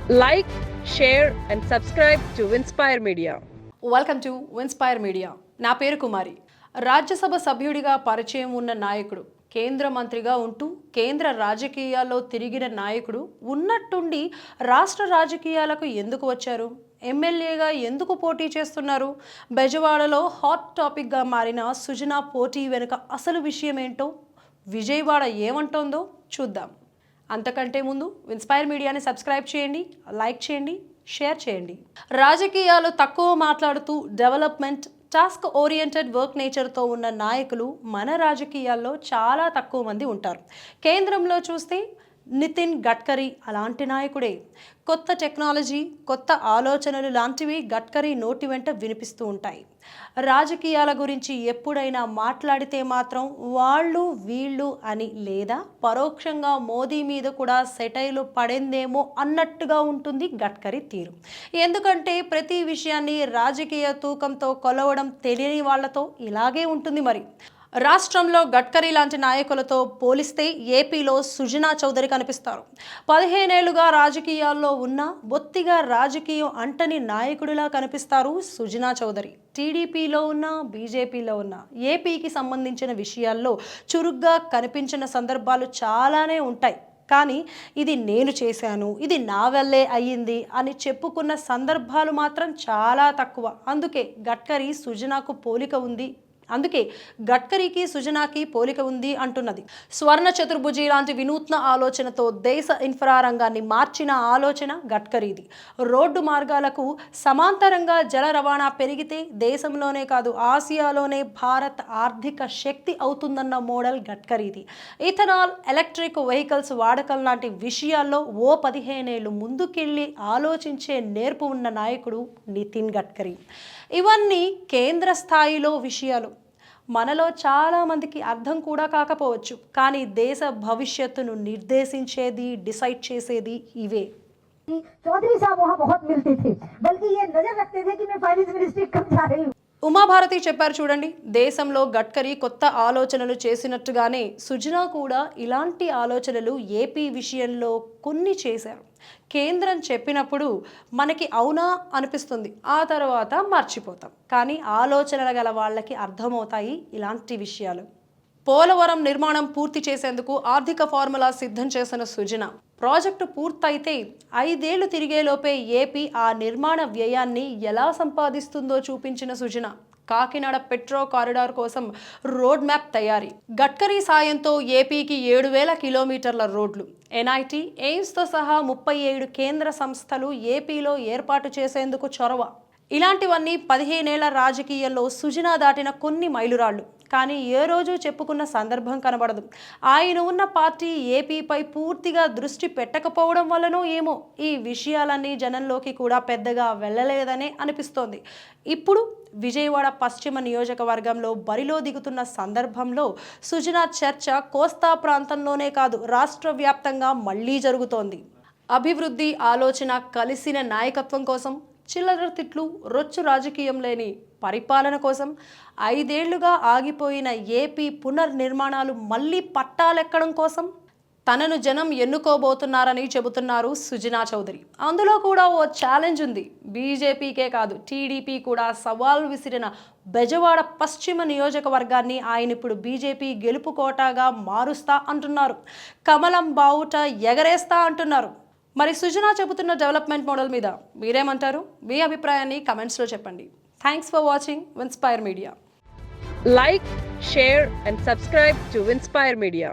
Like, share and subscribe to Inspire Media. Welcome to inspire media. నా పేరు కుమారి. రాజ్యసభ సభ్యుడిగా పరిచయం ఉన్న నాయకుడు, కేంద్ర మంత్రిగా ఉంటూ కేంద్ర రాజకీయాల్లో తిరిగిన నాయకుడు ఉన్నట్టుండి రాష్ట్ర రాజకీయాలకు ఎందుకు వచ్చారు? ఎమ్మెల్యేగా ఎందుకు పోటీ చేస్తున్నారు? బెజవాడలో హాట్ టాపిక్గా మారిన సుజనా పోటీ వెనుక అసలు విషయం ఏంటో, విజయవాడ ఏమంటోందో చూద్దాం. అంతకంటే ముందు ఇన్స్పైర్ మీడియాని సబ్స్క్రైబ్ చేయండి, లైక్ చేయండి, షేర్ చేయండి. రాజకీయాలు తక్కువ మాట్లాడుతూ డెవలప్మెంట్, టాస్క్ ఓరియంటెడ్ వర్క్ నేచర్తో ఉన్న నాయకులు మన రాజకీయాల్లో చాలా తక్కువ మంది ఉంటారు. కేంద్రంలో చూస్తే నితిన్ గడ్కరీ అలాంటి నాయకుడే. కొత్త టెక్నాలజీ, కొత్త ఆలోచనలు లాంటివి గడ్కరీ నోటి వెంట వినిపిస్తూ ఉంటాయి. రాజకీయాల గురించి ఎప్పుడైనా మాట్లాడితే మాత్రం వాళ్ళు వీళ్ళు అని, లేదా పరోక్షంగా మోదీ మీద కూడా సెటైలు పడిందేమో అన్నట్టుగా ఉంటుంది గడ్కరీ తీరు. ఎందుకంటే ప్రతి విషయాన్ని రాజకీయ తూకంతో కొలవడం తెలియని వాళ్లతో ఇలాగే ఉంటుంది. మరి రాష్ట్రంలో గడ్కరీ లాంటి నాయకులతో పోలిస్తే ఏపీలో సుజనా చౌదరి కనిపిస్తారు. 15 ఏళ్లుగా రాజకీయాల్లో ఉన్న బొత్తిగా రాజకీయం అంటని నాయకుడిలా కనిపిస్తారు సుజనా చౌదరి. టీడీపీలో ఉన్న, బీజేపీలో ఉన్న, ఏపీకి సంబంధించిన విషయాల్లో చురుగ్గా కనిపించిన సందర్భాలు చాలానే ఉంటాయి. కానీ ఇది నేను చేశాను, ఇది నా వల్లే అయ్యింది అని చెప్పుకున్న సందర్భాలు మాత్రం చాలా తక్కువ. అందుకే గడ్కరీకి సుజనాకి పోలిక ఉంది అంటున్నది. స్వర్ణ చతుర్భుజి లాంటి వినూత్న ఆలోచనతో దేశ ఇన్ఫ్రా రంగాన్ని మార్చిన ఆలోచన గడ్కరీది. రోడ్డు మార్గాలకు సమాంతరంగా జల రవాణా పెరిగితే దేశంలోనే కాదు ఆసియాలోనే భారత్ ఆర్థిక శక్తి అవుతుందన్న మోడల్ గడ్కరీది. ఇథనాల్, ఎలక్ట్రిక్ వెహికల్స్ వాడకం లాంటి విషయాల్లో 15 ఏళ్ళు ముందుకెళ్ళి ఆలోచించే నేర్పు ఉన్న నాయకుడు నితిన్ గడ్కరీ. ఇవన్నీ కేంద్ర స్థాయిలో విషయాలు. మనలో చాలా మందికి అర్థం కూడా కాకపోవచ్చు, కానీ దేశ భవిష్యత్తును నిర్దేశించేది, డిసైడ్ చేసేది ఇవే. चौधरी साहब वहाँ बहुत मिलते थे, बल्कि ये नजर रखते थे कि मैं फाइनेंस मिनिस्ट्री कब जा रही हूँ. ఉమాభారతి చెప్పారు చూడండి, దేశంలో గడ్కరీ కొత్త ఆలోచనలు చేసినట్టుగానే సుజనా కూడా ఇలాంటి ఆలోచనలు ఏపీ విషయంలో కొన్ని చేశారు. కేంద్రం చెప్పినప్పుడు మనకి అవునా అనిపిస్తుంది, ఆ తర్వాత మర్చిపోతాం. కానీ ఆలోచనలు గల వాళ్ళకి అర్థమవుతాయి ఇలాంటి విషయాలు. పోలవరం నిర్మాణం పూర్తి చేసేందుకు ఆర్థిక ఫార్ములా సిద్ధం చేసిన సుజనా ప్రాజెక్టు పూర్తయితే 5 ఏళ్లు తిరిగేలోపే ఏపీ ఆ నిర్మాణ వ్యయాన్ని ఎలా సంపాదిస్తుందో చూపించిన సుజనా. కాకినాడ పెట్రో కారిడార్ కోసం రోడ్ మ్యాప్ తయారీ. గడ్కరీ సాయంతో ఏపీకి 7,000 కిలోమీటర్ల రోడ్లు. ఎన్ఐటి, ఎయిమ్స్తో సహా 37 కేంద్ర సంస్థలు ఏపీలో ఏర్పాటు చేసేందుకు చొరవ. ఇలాంటివన్నీ 15 ఏళ్ల రాజకీయాల్లో సుజనా దాటిన కొన్ని మైలురాళ్లు. కానీ ఏ రోజు చెప్పుకున్న సందర్భం కనబడదు. ఆయన ఉన్న పార్టీ ఏపీపై పూర్తిగా దృష్టి పెట్టకపోవడం వల్లనో ఏమో ఈ విషయాలన్నీ జనంలోకి కూడా పెద్దగా వెళ్ళలేదనే అనిపిస్తోంది. ఇప్పుడు విజయవాడ పశ్చిమ నియోజకవర్గంలో బరిలో దిగుతున్న సందర్భంలో సుజనా చర్చ కోస్తా ప్రాంతంలోనే కాదు రాష్ట్ర వ్యాప్తంగా మళ్లీ జరుగుతోంది. అభివృద్ధి ఆలోచన కలిసిన నాయకత్వం కోసం, చిల్లర తిట్లు, రొచ్చు రాజకీయం లేని పరిపాలన కోసం, 5 ఏళ్లుగా ఆగిపోయిన ఏపీ పునర్నిర్మాణాలు మళ్లీ పట్టాలెక్కడం కోసం తనను జనం ఎన్నుకోబోతున్నారని చెబుతున్నారు సుజనా చౌదరి. అందులో కూడా ఓ ఛాలెంజ్ ఉంది. బీజేపీకే కాదు టీడీపీ కూడా సవాల్ విసిరిన బెజవాడ పశ్చిమ నియోజకవర్గాన్ని ఆయన ఇప్పుడు బీజేపీ గెలుపు కోటాగా మారుస్తా అంటున్నారు. కమలం బావుట ఎగరేస్తా అంటున్నారు. మరి సుజనా చెబుతున్న డెవలప్మెంట్ మోడల్ మీద మీరేమంటారు? మీ అభిప్రాయాన్ని కమెంట్స్లో చెప్పండి. Thanks for watching inspire media. Like, share and subscribe to Inspire Media.